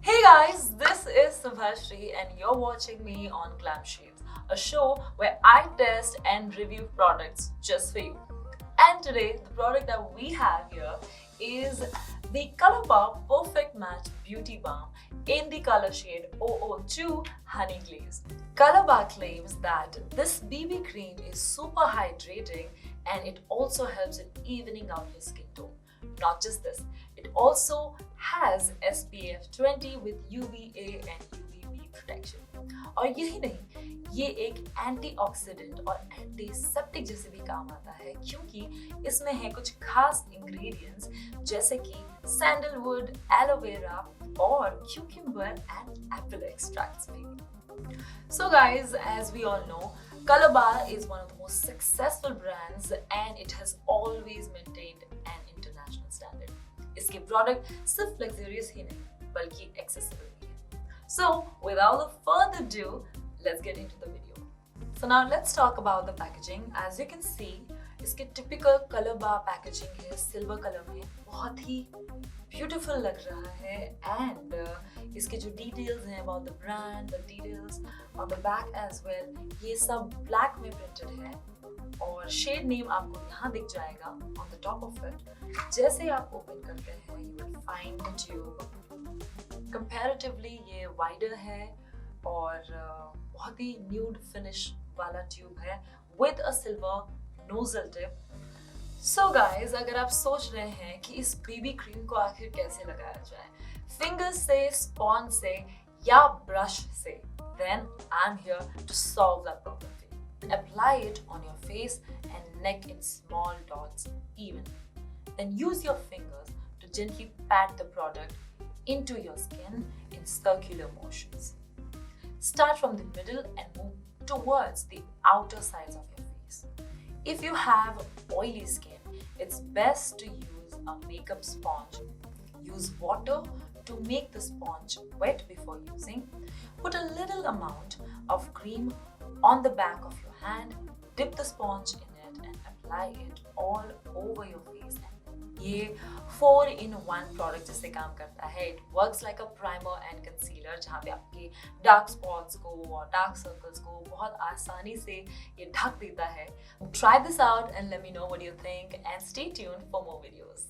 Hey guys, this is Subhashri and you're watching me on Glam Shades, a show where I test and review products just for you. And today, the product that we have here is the Color Bar Perfect Match Beauty Balm in the color shade 002 Honey Glaze. Color Bar claims that this BB cream is super hydrating and it also helps in evening out your skin tone. Not just this, it also has SPF 20 with UVA and UVB protection. और यही नहीं, ये एक antioxidant और antiseptic जैसे भी काम आता है क्योंकि इसमें है कुछ खास इंग्रेडिएंट्स जैसे कि सैंडलवुड, एलोवेरा और क्यूकम्बर एंड एप्पल एक्सट्रैक्ट्स भी. So guys, as we all know, Color Bar is one of the most successful brands and it has always maintained an international standard. इसके प्रोडक्ट सिर्फ luxurious ही नहीं बल्कि accessible भी है. So without further ado, let's get into the video. So now let's talk about the packaging. As you can see, इसके typical Color Bar packaging है silver colour में, बहुत ही ब्यूटीफुल लग रहा है and इसके जो डिटेल्स हैं about the brand, the details on the back as well, ये सब ब्लैक में प्रिंटेड है और शेड नेम आपको यहाँ दिख जाएगा on the top of it. जैसे आप ओपन करते हैं you will find the tube. Comparatively ये wider है और बहुत ही nude finish वाला ट्यूब है with a silver nozzle tip. So guys, अगर आप सोच रहे हैं कि इस BB क्रीम को आखिर कैसे लगाया जाए, फिंगर्स से, स्पॉन्ज से या ब्रश से, then I'm here to solve that problem for you. Apply it on your face and neck in small dots evenly. Then use your fingers to gently pat the product into your skin in circular motions. Start from the middle and move towards the outer sides of your face. If you have oily skin, it's best to use a makeup sponge. Use water to make the sponge wet before using. Put a little amount of cream on the back of your hand, dip the sponge in it and apply it all over your face. ये 4-in-1 product जैसे काम करता है. It works like a primer and concealer जहाँ पे आपके dark spots को और डार्क सर्कल्स को बहुत आसानी से ये ढक देता है. Try this out and let me know what you think and stay tuned for more videos.